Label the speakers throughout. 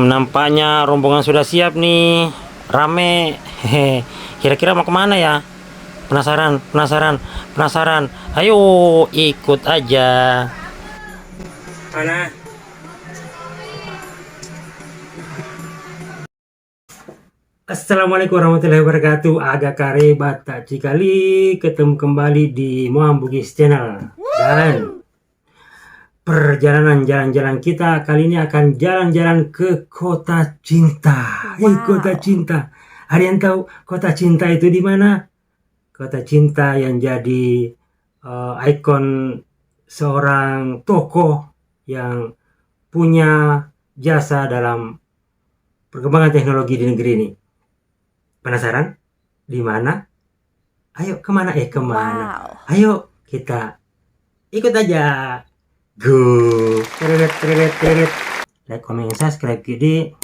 Speaker 1: Nampaknya rombongan sudah siap nih, rame. Hehe. Kira-kira mau kemana ya? Penasaran, penasaran, penasaran. Ayo ikut aja. Mana? Assalamualaikum warahmatullahi wabarakatuh. Agak karebat tak cikali ketemu kembali di Muam Bugis Channel. Dan perjalanan jalan-jalan kita kali ini akan jalan-jalan ke Kota Cinta. Kota Cinta. Ada yang tahu Kota Cinta itu di mana? Kota Cinta yang jadi ikon seorang tokoh yang punya jasa dalam perkembangan teknologi di negeri ini. Penasaran? Di mana? Ayo kemana? Kemana?
Speaker 2: Wow.
Speaker 1: Ayo kita ikut aja. Go. Teret. Like, comment, subscribe gede.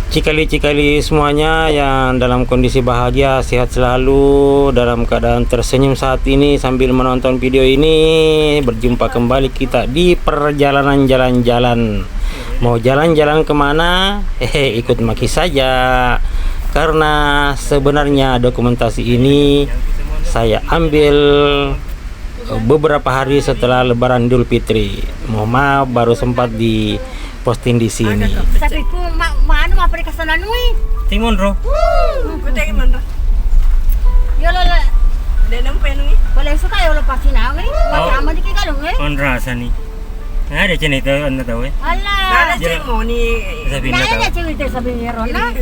Speaker 1: Cikali-cikali semuanya yang dalam kondisi bahagia, sehat selalu, dalam keadaan tersenyum saat ini sambil menonton video ini. Berjumpa kembali kita di perjalanan jalan-jalan. Mau jalan-jalan kemana? Ikut Maki saja. Karena sebenarnya dokumentasi ini saya ambil beberapa hari setelah Lebaran Idul Fitri. Mohon maaf baru sempat di posting di sini.
Speaker 2: Sabi ko, maano mapari ka sa nanoy?
Speaker 1: Timon ro.
Speaker 3: Kutain man ra.
Speaker 2: Yolo la,
Speaker 3: Denam penungi.
Speaker 2: wala yung suka, yolo pa sinawin. Matama di kay kalong eh.
Speaker 1: On rasa nih. Nah, ada channel itu anda tahu ya?
Speaker 2: Ala,
Speaker 3: Nana cek mo ni.
Speaker 1: Sabi na
Speaker 2: naya
Speaker 1: tahu.
Speaker 2: na cewek sabi ni Rona.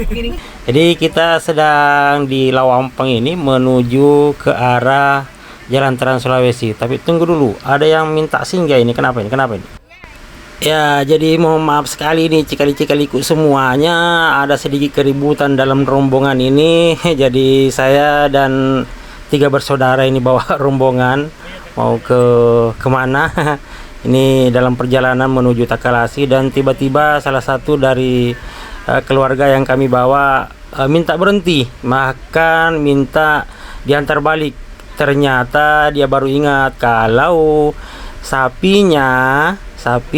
Speaker 1: Jadi kita sedang di Lawampang ini menuju ke arah Jalan Trans Sulawesi. Tapi tunggu dulu, ada yang minta singgah ini. Kenapa ini? Kenapa ini? Ya, jadi mohon maaf sekali nih cikali-cikaliku semuanya, ada sedikit keributan dalam rombongan ini. Jadi saya dan 3 bersaudara ini bawa rombongan mau ke kemana? Ini dalam perjalanan menuju Takalasi dan tiba-tiba salah satu dari keluarga yang kami bawa minta berhenti, bahkan minta diantar balik. Ternyata dia baru ingat kalau sapi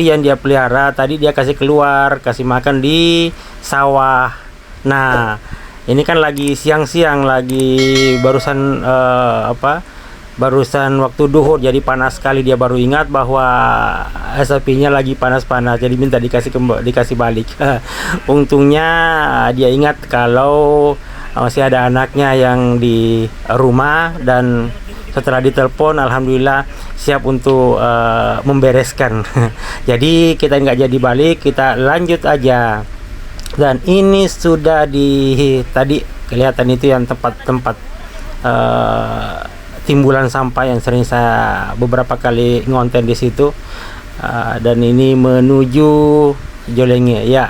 Speaker 1: yang dia pelihara tadi dia kasih keluar, kasih makan di sawah. Nah, ini kan lagi siang-siang, lagi barusan barusan waktu duhur, jadi panas sekali. Dia baru ingat bahwa sapinya lagi panas-panas, jadi minta dikasih balik. Untungnya dia ingat kalau masih ada anaknya yang di rumah, dan setelah ditelepon alhamdulillah siap untuk membereskan. Jadi kita nggak jadi balik, kita lanjut aja. Dan ini sudah tadi kelihatan itu yang tempat-tempat timbulan sampah yang sering saya beberapa kali ngonten di situ. Dan ini menuju Jolenge ya.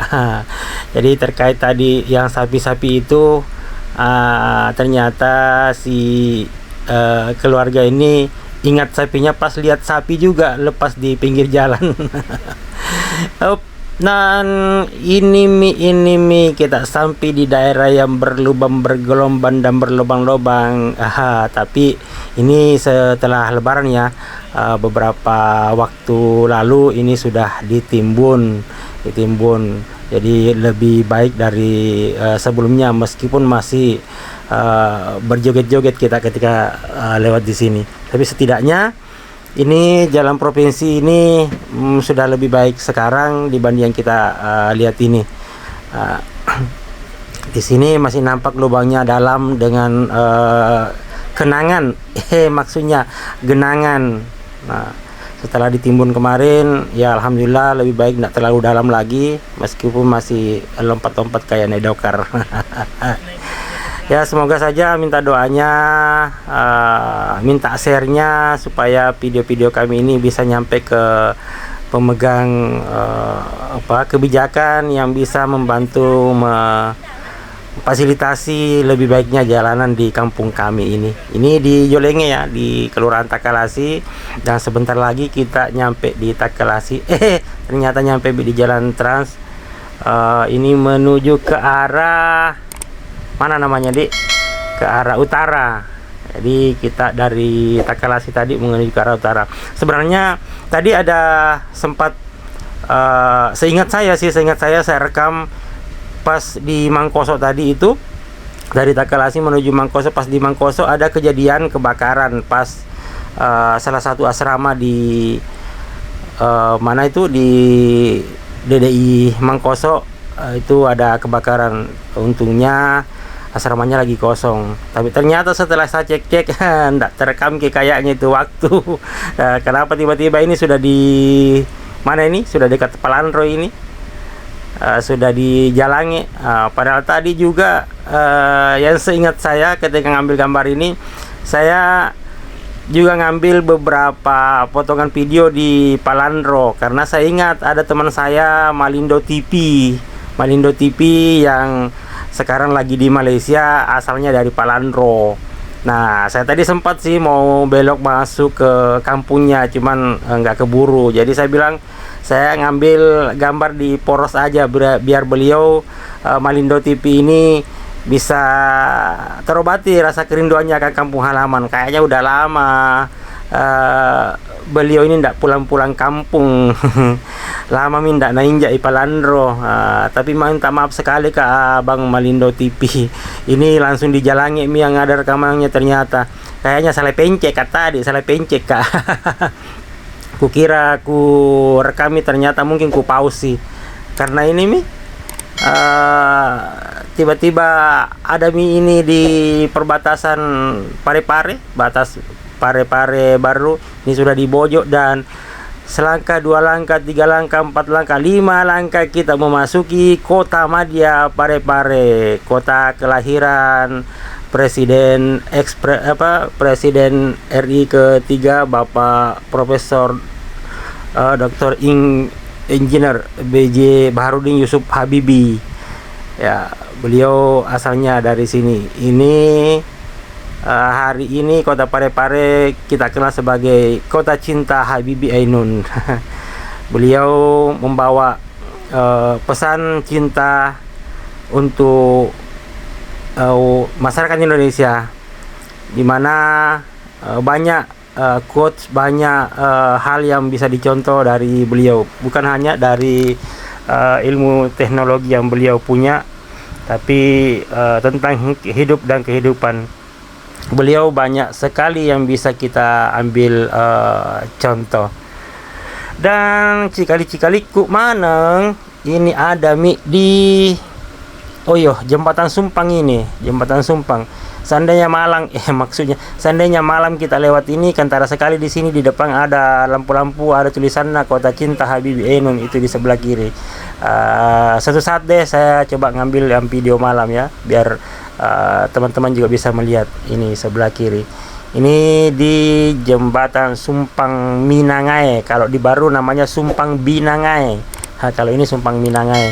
Speaker 1: Jadi terkait tadi yang sapi-sapi itu, ternyata si keluarga ini ingat sapinya pas lihat sapi juga lepas di pinggir jalan. Dan ini kita sampai di daerah yang berlubang bergelombang dan berlubang-lubang. Tapi ini setelah Lebaran ya, beberapa waktu lalu ini sudah ditimbun. Jadi lebih baik dari sebelumnya, meskipun masih berjoget-joget kita ketika lewat di sini. Tapi setidaknya ini jalan provinsi ini sudah lebih baik sekarang dibanding yang kita lihat ini. Di sini masih nampak lubangnya dalam dengan kenangan, maksudnya genangan. Nah, setelah ditimbun kemarin ya alhamdulillah lebih baik, tidak terlalu dalam lagi, meskipun masih lompat-lompat kayak nedokar. Ya semoga saja, minta doanya, minta share-nya supaya video-video kami ini bisa nyampe ke pemegang kebijakan yang bisa membantu fasilitasi lebih baiknya jalanan di kampung kami ini. Ini di Jolenge ya, di Kelurahan Takalasi, dan sebentar lagi kita nyampe di Takalasi. Ternyata nyampe di Jalan Trans. Ini menuju ke arah mana namanya, Dik? Ke arah utara. Jadi kita dari Takalasi tadi menuju ke arah utara. Sebenarnya tadi ada sempat seingat saya saya rekam pas di Mangkoso tadi itu, dari Takalasi menuju Mangkoso. Pas di Mangkoso ada kejadian kebakaran pas salah satu asrama di mana itu, di DDI Mangkoso. Itu ada kebakaran. Untungnya asramanya lagi kosong, tapi ternyata setelah saya cek enggak terekam kayaknya itu waktu. Kenapa tiba-tiba ini sudah di mana ini, sudah dekat Palandro ini, sudah di Jalange. Padahal tadi juga yang seingat saya ketika ngambil gambar ini, saya juga ngambil beberapa potongan video di Palandro, karena saya ingat ada teman saya Malindo TV yang sekarang lagi di Malaysia, asalnya dari Palandro. Nah, saya tadi sempat sih mau belok masuk ke kampungnya, cuman nggak keburu. Jadi saya bilang saya ngambil gambar di Poros aja, biar beliau Malindo TV ini bisa terobati rasa kerinduannya ke kampung halaman. Kayaknya udah lama beliau ini ndak pulang-pulang kampung. Lama minta nainjak di Palandro. Tapi minta maaf sekali ke Abang Malindo TV. Ini langsung di Jalange yang ada rekamannya, ternyata kayaknya salah pencet tadi, salah pencet Kak. Kukira ku rekami, ternyata mungkin ku pause karena ini tiba-tiba ada ini di perbatasan Parepare, batas Parepare baru. Ini sudah di Bojok, dan selangkah, 2 langkah, 3 langkah, 4 langkah, 5 langkah kita memasuki kota Madya Parepare, kota kelahiran Presiden Presiden RI ketiga Bapak Profesor Dr. Engineer B.J. Baharudin Yusuf Habibie. Ya, beliau asalnya dari sini. Ini hari ini kota Parepare kita kenal sebagai kota cinta Habibie Ainun. Beliau membawa pesan cinta untuk masyarakat Indonesia, di mana banyak quotes, banyak hal yang bisa dicontoh dari beliau, bukan hanya dari ilmu teknologi yang beliau punya, tapi tentang hidup dan kehidupan. Beliau banyak sekali yang bisa kita ambil contoh. Dan cikali ku maneng ini ada di jembatan Sumpang ini, jembatan Sumpang. Seandainya malam kita lewat ini, kentara sekali di sini. Di depan ada lampu-lampu, ada tulisannya Kota Cinta Habibie Ainun, itu di sebelah kiri. Suatu saat deh saya coba ngambil yang video malam ya, biar teman-teman juga bisa melihat. Ini sebelah kiri. Ini di jembatan Sumpang Minangai. Kalau di baru namanya Sumpang Binangai. Kalau ini Sumpang Minangai.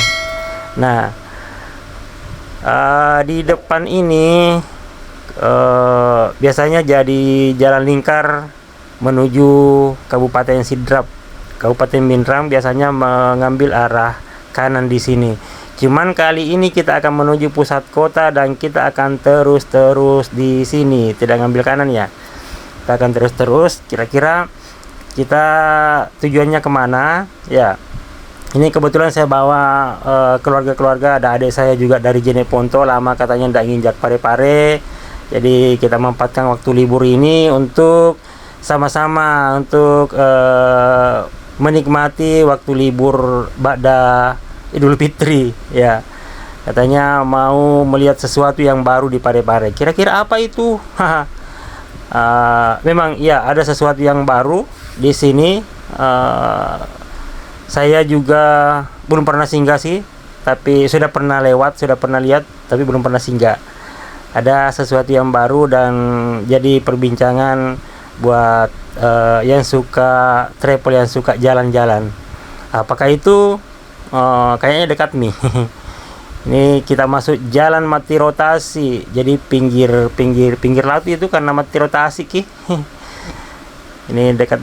Speaker 1: Nah, di depan ini biasanya jadi jalan lingkar menuju Kabupaten Sidrap. Kabupaten Minrang biasanya mengambil arah kanan di sini. Cuman kali ini kita akan menuju pusat kota, dan kita akan terus di sini, tidak ngambil kanan ya. Kita akan terus. Kira-kira kita tujuannya kemana ya? Ini kebetulan saya bawa keluarga-keluarga, ada adik saya juga dari Jeneponto, lama katanya ndak nginjak Parepare. Jadi kita memanfaatkan waktu libur ini untuk sama-sama untuk menikmati waktu libur Ba'da Idul Fitri ya. Katanya mau melihat sesuatu yang baru di Parepare. Kira-kira apa itu? Memang ya, ada sesuatu yang baru di sini. Saya juga belum pernah singgah sih, tapi sudah pernah lewat, sudah pernah lihat, tapi belum pernah singgah. Ada sesuatu yang baru dan jadi perbincangan buat yang suka travel, yang suka jalan-jalan. Apakah itu? Kayaknya dekat nih. Ini kita masuk jalan mati rotasi. Jadi pinggir laut itu karena mati rotasi Ini dekat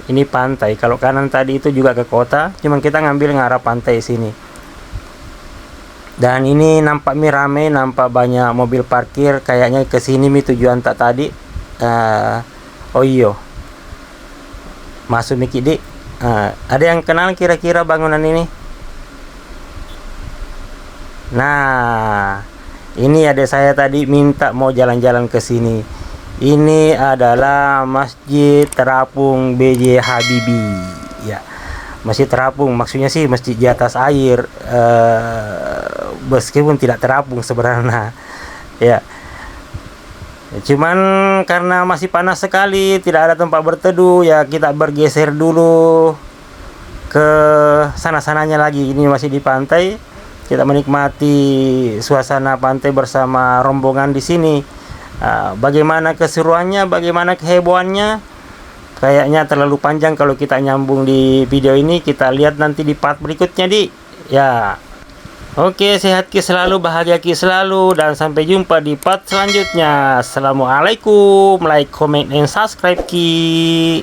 Speaker 1: ini pantai. Kalau kanan tadi itu juga ke kota, cuman kita ngambil ngarah pantai sini. Dan ini nampak rame, nampak banyak mobil parkir. Kayaknya ke sini tujuan tak tadi. Oh iyo, masuk Miki Dik. Ada yang kenal kira-kira bangunan ini? Nah, ini adik saya tadi minta mau jalan-jalan ke sini. Ini adalah Masjid Terapung B.J. Habibie. Ya, Masjid Terapung maksudnya sih masjid di atas air. Meskipun tidak terapung sebenarnya. Ya. Cuman karena masih panas sekali, tidak ada tempat berteduh, ya kita bergeser dulu ke sana-sananya lagi. Ini masih di pantai. Kita menikmati suasana pantai bersama rombongan di sini. Bagaimana keseruannya, bagaimana kehebohannya? Kayaknya terlalu panjang kalau kita nyambung di video ini. Kita lihat nanti di part berikutnya, Di. Ya. Oke, sehat Ki selalu, bahagia Ki selalu, dan sampai jumpa di part selanjutnya. Assalamualaikum, like, comment, and subscribe Ki.